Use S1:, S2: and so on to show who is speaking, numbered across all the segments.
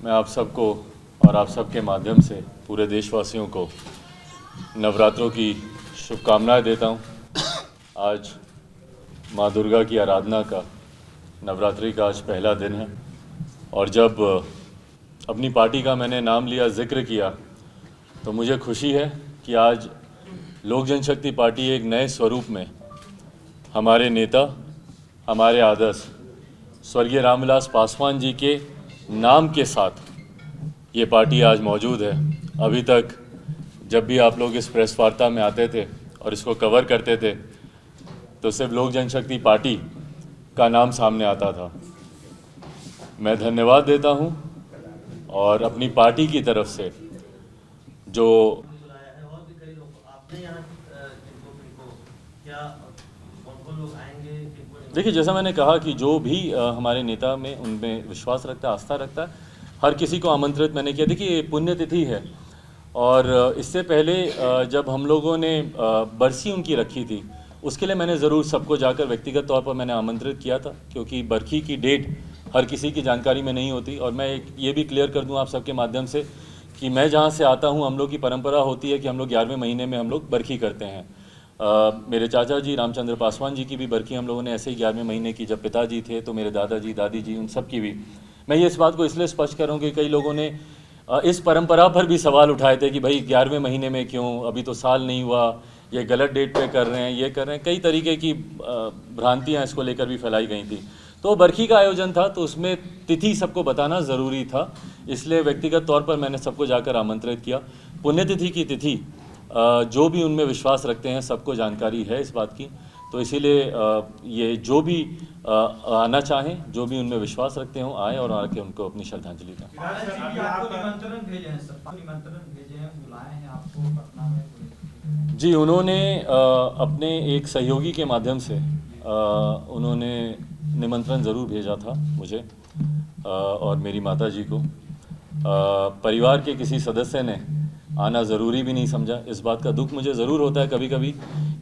S1: मैं आप सबको और आप सबके माध्यम से पूरे देशवासियों को नवरात्रों की शुभकामनाएं देता हूं। आज माँ दुर्गा की आराधना का, नवरात्रि का आज पहला दिन है और जब अपनी पार्टी का मैंने नाम लिया, जिक्र किया, तो मुझे खुशी है कि आज लोक जनशक्ति पार्टी एक नए स्वरूप में हमारे नेता, हमारे आदर्श स्वर्गीय रामविलास पासवान जी के नाम के साथ ये पार्टी आज मौजूद है। अभी तक जब भी आप लोग इस प्रेस वार्ता में आते थे और इसको कवर करते थे तो सिर्फ लोक जनशक्ति पार्टी का नाम सामने आता था। मैं धन्यवाद देता हूं और अपनी पार्टी की तरफ से जो देखिए, जैसा मैंने कहा कि जो भी हमारे नेता में उनमें विश्वास रखता है, आस्था रखता है, हर किसी को आमंत्रित मैंने किया। देखिए, पुण्यतिथि है और इससे पहले जब हम लोगों ने बरसी उनकी रखी थी, उसके लिए मैंने ज़रूर सबको जाकर व्यक्तिगत तौर पर मैंने आमंत्रित किया था, क्योंकि बरखी की डेट हर किसी की जानकारी में नहीं होती। और मैं ये भी क्लियर कर दूं आप सबके माध्यम से कि मैं जहां से आता हूं, हम लोग की परंपरा होती है कि हम लोग 11वें महीने में हम लोग बरखी करते हैं। मेरे चाचा जी रामचंद्र पासवान जी की भी बरखी हम लोगों ने ऐसे ही 11वें महीने की, जब पिताजी थे तो मेरे दादाजी, दादी जी, उन सब की भी। मैं ये इस बात को इसलिए स्पष्ट करूँ कि कई लोगों ने इस परंपरा पर भी सवाल उठाए थे कि भाई 11वें महीने में क्यों, अभी तो साल नहीं हुआ, ये गलत डेट पे कर रहे हैं, ये कर रहे हैं। कई तरीके की भ्रांतियाँ इसको लेकर भी फैलाई गई थी। तो बरखी का आयोजन था तो उसमें तिथि सबको बताना ज़रूरी था, इसलिए व्यक्तिगत तौर पर मैंने सबको जाकर आमंत्रित किया। पुण्यतिथि की तिथि जो भी उनमें विश्वास रखते हैं सबको जानकारी है इस बात की, तो इसीलिए ये जो भी आना चाहें, जो भी उनमें विश्वास रखते हों, आए और आके उनको अपनी श्रद्धांजलि दें। जी, उन्होंने अपने एक सहयोगी के माध्यम से उन्होंने निमंत्रण ज़रूर भेजा था मुझे और मेरी माता जी को। परिवार के किसी सदस्य ने आना ज़रूरी भी नहीं समझा। इस बात का दुख मुझे ज़रूर होता है कभी कभी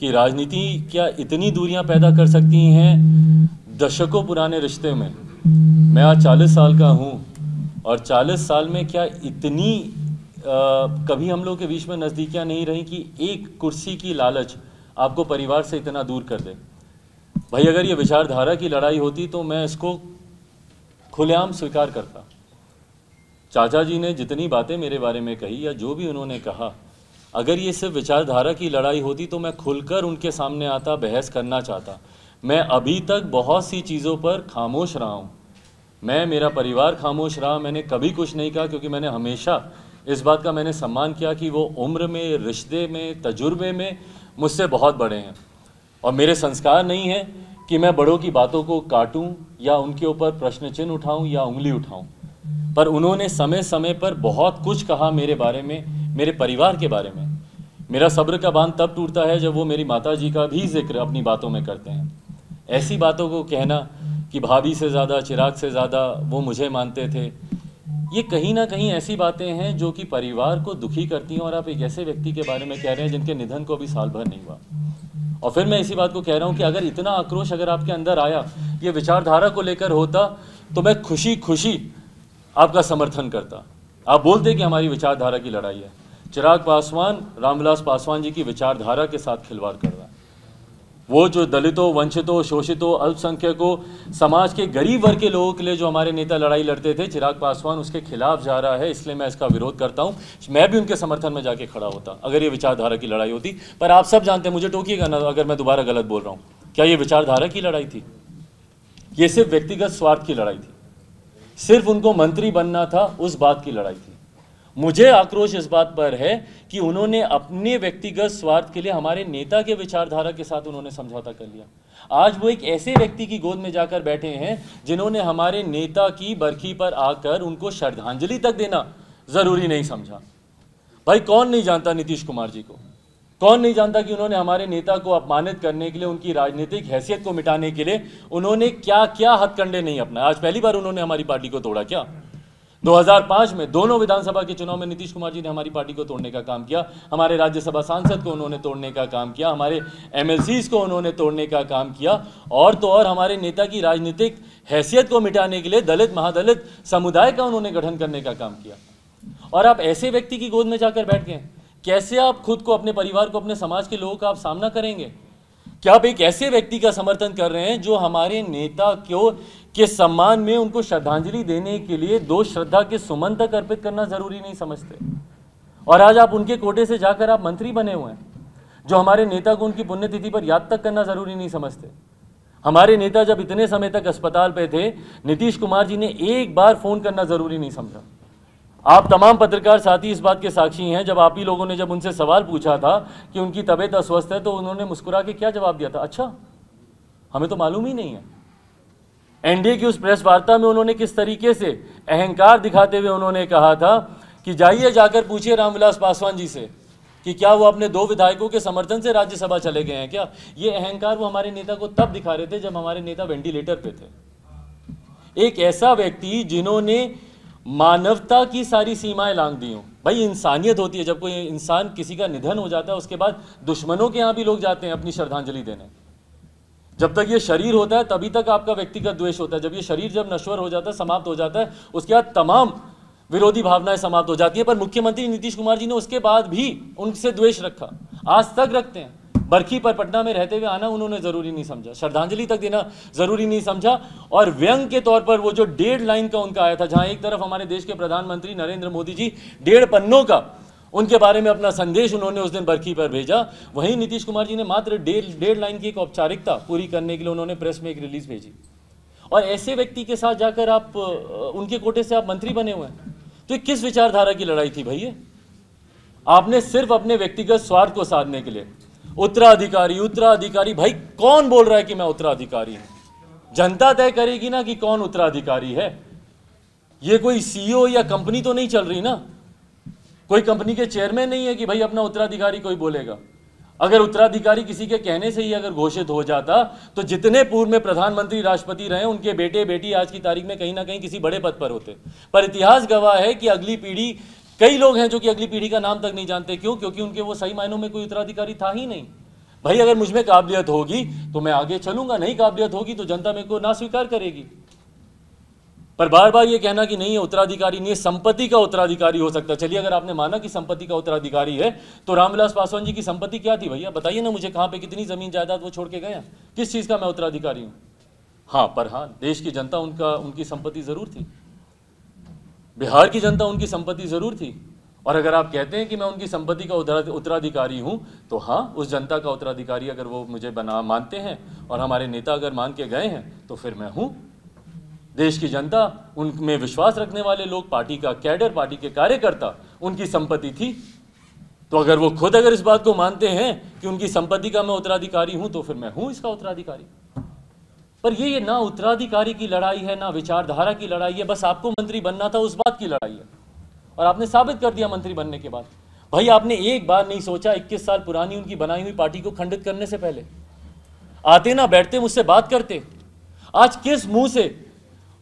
S1: कि राजनीति क्या इतनी दूरियां पैदा कर सकती हैं दशकों पुराने रिश्ते में। मैं आज 40 साल का हूं और 40 साल में क्या इतनी कभी हम लोग के बीच में नज़दीकियां नहीं रही कि एक कुर्सी की लालच आपको परिवार से इतना दूर कर दे। भाई, अगर ये विचारधारा की लड़ाई होती तो मैं इसको खुलेआम स्वीकार करता। चाचा जी ने जितनी बातें मेरे बारे में कही या जो भी उन्होंने कहा, अगर ये सिर्फ विचारधारा की लड़ाई होती तो मैं खुलकर उनके सामने आता, बहस करना चाहता। मैं अभी तक बहुत सी चीज़ों पर खामोश रहा हूँ। मेरा परिवार खामोश रहा, मैंने कभी कुछ नहीं कहा, क्योंकि मैंने हमेशा इस बात का मैंने सम्मान किया कि वो उम्र में, रिश्ते में, तजुर्बे में मुझसे बहुत बड़े हैं और मेरे संस्कार नहीं है कि मैं बड़ों की बातों को काटूं या उनके ऊपर प्रश्न चिन्ह उठाऊं या उंगली उठाऊं। पर उन्होंने समय समय पर बहुत कुछ कहा मेरे बारे में, मेरे परिवार के बारे में। मेरा सब्र का बांध तब टूटता है जब वो मेरी माता जी का भी जिक्र अपनी बातों में करते हैं। ऐसी बातों को कहना कि भाभी से ज़्यादा, चिराग से ज़्यादा वो मुझे मानते थे, ये कहीं ना कहीं ऐसी बातें हैं जो कि परिवार को दुखी करती हैं। और आप एक ऐसे व्यक्ति के बारे में कह रहे हैं जिनके निधन को अभी साल भर नहीं हुआ। और फिर मैं इसी बात को कह रहा हूँ कि अगर इतना आक्रोश अगर आपके अंदर आया, ये विचारधारा को लेकर होता, तो मैं खुशी खुशी आपका समर्थन करता। आप बोलते कि हमारी विचारधारा की लड़ाई है। चिराग पासवान रामविलास पासवान जी की विचारधारा के साथ खिलवाड़ कर रहा है। वो जो दलितों, वंचितों, शोषितों, अल्पसंख्यकों, समाज के गरीब वर्ग के लोगों के लिए जो हमारे नेता लड़ाई लड़ते थे, चिराग पासवान उसके खिलाफ जा रहा है। इसलिए मैं इसका विरोध करता हूं। मैं भी उनके समर्थन में जाके खड़ा होता अगर ये विचारधारा की लड़ाई होती। पर आप सब जानते हैं, मुझे टोकिएगा ना अगर मैं दोबारा गलत बोल रहा हूँ, क्या ये विचारधारा की लड़ाई थी? ये सिर्फ व्यक्तिगत स्वार्थ की लड़ाई थी, सिर्फ उनको मंत्री बनना था, उस बात की लड़ाई थी। मुझे आक्रोश इस बात पर है कि उन्होंने अपने व्यक्तिगत स्वार्थ के लिए हमारे नेता के विचारधारा के साथ उन्होंने समझौता कर लिया। आज वो एक ऐसे व्यक्ति की गोद में जाकर बैठे हैं जिन्होंने हमारे नेता की बरखी पर आकर उनको श्रद्धांजलि तक देना जरूरी नहीं समझा। भाई, कौन नहीं जानता नीतीश कुमार जी को? कौन नहीं जानता कि उन्होंने हमारे नेता को अपमानित करने के लिए, उनकी राजनीतिक हैसियत को मिटाने के लिए उन्होंने क्या क्या हथकंडे नहीं अपनाए। आज पहली बार उन्होंने हमारी पार्टी को तोड़ा क्या? 2005 में दोनों विधानसभा के चुनाव में नीतीश कुमार जी ने हमारी पार्टी को तोड़ने का काम किया, हमारे राज्यसभा सांसद को उन्होंने तोड़ने का काम किया, हमारे एमएलसीज को उन्होंने तोड़ने का काम किया, और तो और हमारे नेता की राजनीतिक हैसियत को मिटाने के लिए दलित महादलित समुदाय का उन्होंने गठन करने का काम किया। और आप ऐसे व्यक्ति की गोद में जाकर बैठ गए, कैसे आप खुद को, अपने परिवार को, अपने समाज के लोगों का आप सामना करेंगे? क्या आप एक ऐसे व्यक्ति का समर्थन कर रहे हैं जो हमारे नेता के सम्मान में उनको श्रद्धांजलि देने के लिए 2 श्रद्धा के सुमन तक अर्पित करना जरूरी नहीं समझते? और आज आप उनके कोटे से जाकर आप मंत्री बने हुए हैं, जो हमारे नेता को उनकी पुण्यतिथि पर याद तक करना जरूरी नहीं समझते। हमारे नेता जब इतने समय तक अस्पताल पे थे, नीतीश कुमार जी ने एक बार फोन करना जरूरी नहीं समझा। आप तमाम पत्रकार साथी इस बात के साक्षी हैं, जब आप ही लोगों ने जब उनसे सवाल पूछा था कि उनकी तबीयत अस्वस्थ है, तो उन्होंने मुस्कुरा के क्या जवाब दिया था? अच्छा, हमें तो मालूम ही नहीं है। एनडीए की उस प्रेस वार्ता में उन्होंने किस तरीके से अहंकार दिखाते हुए उन्होंने कहा था कि जाइए जाकर पूछिए रामविलास पासवान जी से कि क्या वो अपने 2 विधायकों के समर्थन से राज्यसभा चले गए हैं क्या? ये अहंकार वो हमारे नेता को तब दिखा रहे थे जब हमारे नेता वेंटिलेटर पे थे। एक ऐसा व्यक्ति जिन्होंने मानवता की सारी सीमाएं लांघ दी हों। भाई, इंसानियत होती है, जब कोई इंसान, किसी का निधन हो जाता है, उसके बाद दुश्मनों के यहाँ भी लोग जाते हैं अपनी श्रद्धांजलि देने। जब तक ये शरीर होता है तभी तक आपका व्यक्तिगत द्वेष होता है। जब ये शरीर जब नश्वर हो जाता है, समाप्त हो जाता है, उसके बाद तमाम विरोधी भावनाएं समाप्त हो जाती हैं। पर मुख्यमंत्री नीतीश कुमार जी ने उसके बाद भी उनसे द्वेष रखा, आज तक रखते हैं। बरखी पर पटना में रहते हुए आना उन्होंने जरूरी नहीं समझा, श्रद्धांजलि तक देना जरूरी नहीं समझा। और व्यंग के तौर पर वो जो 1.5 लाइन का उनका आया था, जहां एक तरफ हमारे देश के प्रधानमंत्री नरेंद्र मोदी जी 1.5 पन्नों का उनके बारे में अपना संदेश उन्होंने उस दिन बरखी पर भेजा, वहीं नीतीश कुमार जी ने मात्र 1.5 लाइन की एक औपचारिकता पूरी करने के लिए उन्होंने प्रेस में एक रिलीज भेजी। और ऐसे व्यक्ति के साथ जाकर आप उनके कोटे से आप मंत्री बने हुए हैं, तो ये किस विचारधारा की लड़ाई थी भैया? आपने सिर्फ अपने व्यक्तिगत स्वार्थ को साधने के लिए उत्तराधिकारी, भाई कौन बोल रहा है कि मैं उत्तराधिकारी हूं? जनता तय करेगी ना कि कौन उत्तराधिकारी है। ये कोई सीईओ या कंपनी तो नहीं चल रही ना, कोई कंपनी के चेयरमैन नहीं है कि भाई अपना उत्तराधिकारी कोई बोलेगा। अगर उत्तराधिकारी किसी के कहने से ही अगर घोषित हो जाता, तो जितने पूर्व में प्रधानमंत्री राष्ट्रपति रहे, उनके बेटे बेटी आज की तारीख में कहीं ना कहीं किसी बड़े पद पर होते। पर इतिहास गवाह है कि अगली पीढ़ी, कई लोग हैं जो कि अगली पीढ़ी का नाम तक नहीं जानते। क्यों? क्योंकि उनके वो सही मायनों में कोई उत्तराधिकारी था ही नहीं। भाई, अगर मुझमें काबिलियत होगी तो मैं आगे चलूंगा, नहीं काबिलियत होगी तो जनता मेरे को ना स्वीकार करेगी। पर बार बार ये कहना कि नहीं है उत्तराधिकारी नहीं है, संपत्ति का उत्तराधिकारी हो सकता है। चलिए, अगर आपने माना कि संपत्ति का उत्तराधिकारी है, तो रामविलास पासवान जी की संपत्ति क्या थी भैया? बताइए ना मुझे, कहाँ पे कितनी जमीन जायदाद वो छोड़ के गए? किस चीज का मैं उत्तराधिकारी हूँ? हाँ, पर हाँ, देश की जनता उनकी संपत्ति जरूर थी, बिहार की जनता उनकी संपत्ति जरूर थी। और अगर आप कहते हैं कि मैं उनकी संपत्ति का उत्तराधिकारी हूं, तो हाँ, उस जनता का उत्तराधिकारी अगर वो मुझे मानते हैं और हमारे नेता अगर मान के गए हैं, तो फिर मैं हूं। देश की जनता, उनमें विश्वास रखने वाले लोग, पार्टी का कैडर, पार्टी के कार्यकर्ता उनकी संपत्ति थी। तो अगर वो खुद अगर इस बात को मानते हैं कि उनकी संपत्ति का मैं उत्तराधिकारी हूं, तो फिर मैं हूं इसका उत्तराधिकारी। पर ये ना उत्तराधिकारी की लड़ाई है, ना विचारधारा की लड़ाई है, बस आपको मंत्री बनना था उस बात की लड़ाई है। और आपने साबित कर दिया मंत्री बनने के बाद। भाई, आपने एक बार नहीं सोचा 21 साल पुरानी उनकी बनाई हुई पार्टी को खंडित करने से पहले? आते ना, बैठते, मुझसे बात करते। आज किस मुंह से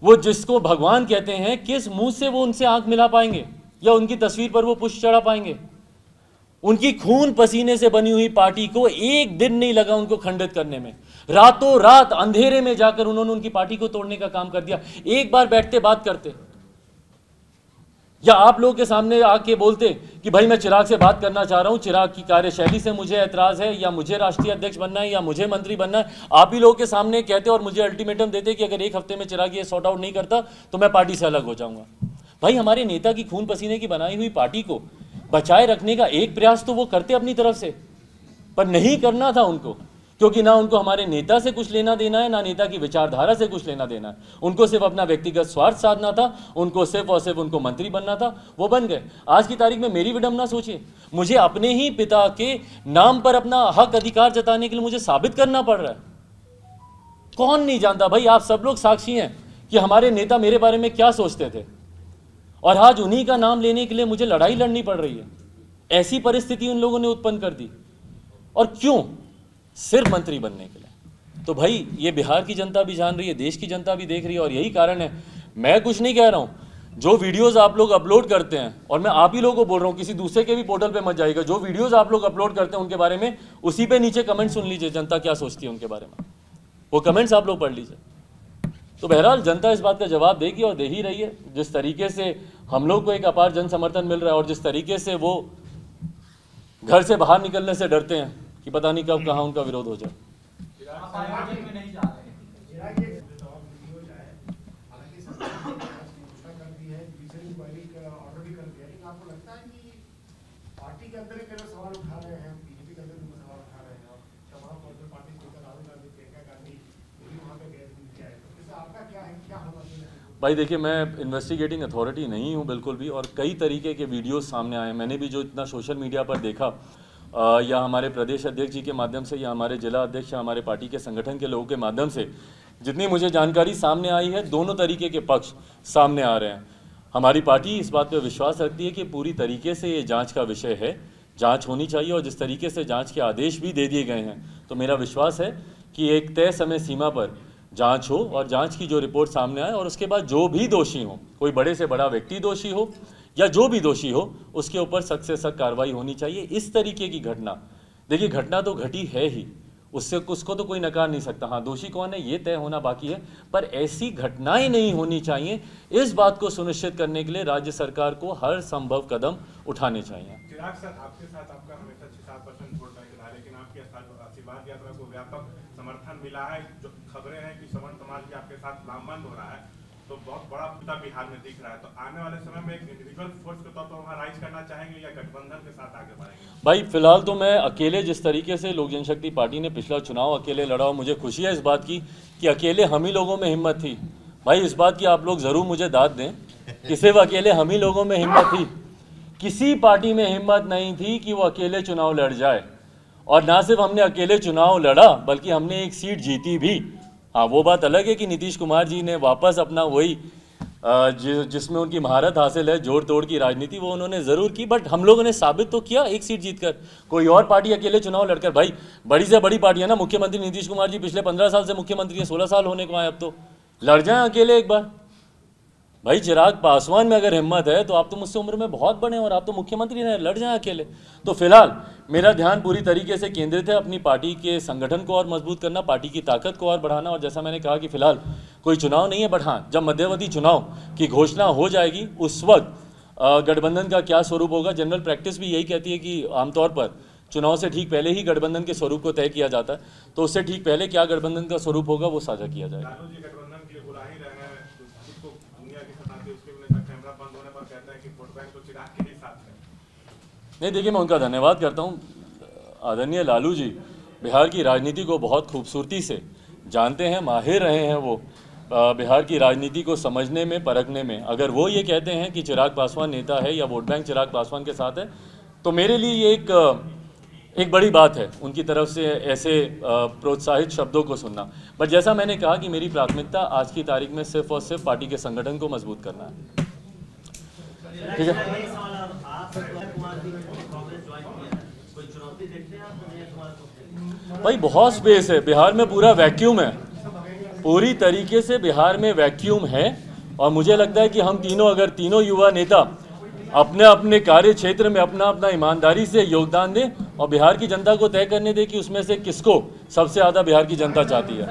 S1: वो, जिसको भगवान कहते हैं, किस मुंह से वो उनसे आंख मिला पाएंगे या उनकी तस्वीर पर वो पुष्प चढ़ा पाएंगे? उनकी खून पसीने से बनी हुई पार्टी को एक दिन नहीं लगा उनको खंडित करने में। रातों रात अंधेरे में जाकर उन्होंने उनकी पार्टी को तोड़ने का काम कर दिया। एक बार बैठते, बात करते, या आप लोगों के सामने आके बोलते कि भाई मैं चिराग से बात करना चाह रहा हूं, चिराग की कार्यशैली से मुझे ऐतराज है, या मुझे राष्ट्रीय अध्यक्ष बनना है, या मुझे मंत्री बनना है। आप ही लोगों के सामने कहते और मुझे अल्टीमेटम देते कि अगर 1 हफ्ते में चिराग ये सॉर्ट आउट नहीं करता तो मैं पार्टी से अलग हो जाऊंगा। भाई, हमारे नेता की खून पसीने की बनाई हुई पार्टी को बचाए रखने का एक प्रयास तो वो करते अपनी तरफ से, पर नहीं करना था उनको, क्योंकि ना उनको हमारे नेता से कुछ लेना देना है, ना नेता की विचारधारा से कुछ लेना देना है। उनको सिर्फ अपना व्यक्तिगत स्वार्थ साधना था, उनको सिर्फ और सिर्फ उनको मंत्री बनना था। वो बन गए। आज की तारीख में मेरी विडंबना सोचिए, मुझे अपने ही पिता के नाम पर अपना हक अधिकार जताने के लिए मुझे साबित करना पड़ रहा है। कौन नहीं जानता भाई, आप सब लोग साक्षी हैं कि हमारे नेता मेरे बारे में क्या सोचते थे, और आज उन्हीं का नाम लेने के लिए मुझे लड़ाई लड़नी पड़ रही है। ऐसी परिस्थिति उन लोगों ने उत्पन्न कर दी, और क्यों? सिर्फ मंत्री बनने के लिए। तो भाई, ये बिहार की जनता भी जान रही है, देश की जनता भी देख रही है, और यही कारण है, मैं कुछ नहीं कह रहा हूं, जो वीडियोस आप लोग अपलोड करते हैं, और मैं आप ही लोगों को बोल रहा हूँ, किसी दूसरे के भी पोर्टल पे मत जाइएगा, जो वीडियोस आप लोग अपलोड करते हैं उनके बारे में उसी पे नीचे कमेंट सुन लीजिए, जनता क्या सोचती है उनके बारे में, वो कमेंट्स आप लोग पढ़ लीजिए। तो बहरहाल जनता इस बात का जवाब देगी और दे ही रही है। जिस तरीके से हम लोग को एक अपार जन समर्थन मिल रहा है और जिस तरीके से वो घर से बाहर निकलने से डरते हैं कि पता नहीं कब कहाँ उनका विरोध हो जाए। भाई देखिए, मैं इन्वेस्टिगेटिंग अथॉरिटी नहीं हूँ बिल्कुल भी, और कई तरीके के वीडियोस सामने आए। मैंने भी जो इतना सोशल मीडिया पर देखा, या हमारे प्रदेश अध्यक्ष जी के माध्यम से, या हमारे जिला अध्यक्ष, या हमारे पार्टी के संगठन के लोगों के माध्यम से जितनी मुझे जानकारी सामने आई है, दोनों तरीके के पक्ष सामने आ रहे हैं। हमारी पार्टी इस बात पर विश्वास रखती है कि पूरी तरीके से ये जाँच का विषय है, जाँच होनी चाहिए, और जिस तरीके से जाँच के आदेश भी दे दिए गए हैं, तो मेरा विश्वास है कि एक तय समय सीमा पर जांच हो और जांच की जो रिपोर्ट सामने आए, और उसके बाद जो भी दोषी हो, कोई बड़े से बड़ा व्यक्ति दोषी हो या जो भी दोषी हो, उसके ऊपर सख्त से सख्त कार्रवाई होनी चाहिए। इस तरीके की घटना, देखिए घटना तो घटी है ही, उसको तो कोई नकार नहीं सकता। हाँ, दोषी कौन है ये तय होना बाकी है, पर ऐसी घटनाएं नहीं होनी चाहिए। इस बात को सुनिश्चित करने के लिए राज्य सरकार को हर संभव कदम उठाने चाहिए।
S2: चिराग सर, आपके साथ आपका हमेशा 6-7% वोट बैंक रहा, लेकिन आपकी आशीर्वाद यात्रा को व्यापक समर्थन मिला है। जो खबरें हैं कि सवर्ण समाज के आपके साथ लामबंद हो रहा है, तो बहुत बड़ा मुद्दा बिहार में दिख रहा है। तो आने वाले समय में एक इंडिविजुअल फोर्स के तौर पर वहाँ राइज करना चाहेंगे या गठबंधन के साथ आगे बढ़ेंगे?
S1: भाई फिलहाल तो मैं अकेले, जिस तरीके से लोक जनशक्ति पार्टी ने पिछला चुनाव अकेले लड़ा, मुझे खुशी है इस बात की कि अकेले हम ही लोगों में हिम्मत थी। भाई इस बात की आप लोग ज़रूर मुझे दाद दें कि सिर्फ अकेले हम ही लोगों में हिम्मत थी, किसी पार्टी में हिम्मत नहीं थी कि वो अकेले चुनाव लड़ जाए। और ना सिर्फ हमने अकेले चुनाव लड़ा, बल्कि हमने एक सीट जीती भी। हाँ, वो बात अलग है कि नीतीश कुमार जी ने वापस अपना वही जिसमें उनकी महारत हासिल है, जोड़ तोड़ की राजनीति, वो उन्होंने ज़रूर की, बट हम लोगों ने साबित तो किया एक सीट जीतकर। कोई और पार्टी अकेले चुनाव लड़कर, भाई बड़ी से बड़ी पार्टी है ना, मुख्यमंत्री नीतीश कुमार जी पिछले 15 साल से मुख्यमंत्री हैं, 16 साल होने को आए, अब तो लड़ जाएं अकेले एक बार। भाई चिराग पासवान में अगर हिम्मत है तो आप तो मुझसे उम्र में बहुत बड़े हैं और आप तो मुख्यमंत्री हैं, लड़ जाएं अकेले। तो फिलहाल मेरा ध्यान पूरी तरीके से केंद्रित है अपनी पार्टी के संगठन को और मजबूत करना, पार्टी की ताकत को और बढ़ाना। और जैसा मैंने कहा कि फिलहाल कोई चुनाव नहीं है, बट हाँ, जब मध्यावधि चुनाव की घोषणा हो जाएगी उस वक्त गठबंधन का क्या स्वरूप होगा, जनरल प्रैक्टिस भी यही कहती है कि आमतौर पर चुनाव से ठीक पहले ही गठबंधन के स्वरूप को तय किया जाता है, तो उससे ठीक पहले क्या गठबंधन का स्वरूप होगा वो साझा किया जाएगा। नहीं, देखिए मैं उनका धन्यवाद करता हूँ। आदरणीय लालू जी बिहार की राजनीति को बहुत खूबसूरती से जानते हैं, माहिर रहे हैं वो बिहार की राजनीति को समझने में, परखने में। अगर वो ये कहते हैं कि चिराग पासवान नेता है या वोट बैंक चिराग पासवान के साथ है, तो मेरे लिए ये एक बड़ी बात है उनकी तरफ से ऐसे प्रोत्साहित शब्दों को सुनना। बट जैसा मैंने कहा कि मेरी प्राथमिकता आज की तारीख में सिर्फ और सिर्फ पार्टी के संगठन को मजबूत करना है। ठीक है, भाई बहुत स्पेस है बिहार में, पूरा वैक्यूम है, पूरी तरीके से बिहार में वैक्यूम है। और मुझे लगता है कि हम तीनों, अगर तीनों युवा नेता अपने अपने कार्य क्षेत्र में अपना अपना ईमानदारी से योगदान दें और बिहार की जनता को तय करने दें कि उसमें से किसको सबसे ज़्यादा बिहार की जनता चाहती है।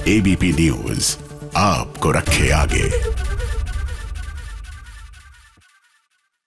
S3: एबीपी न्यूज आपको रखे आगे।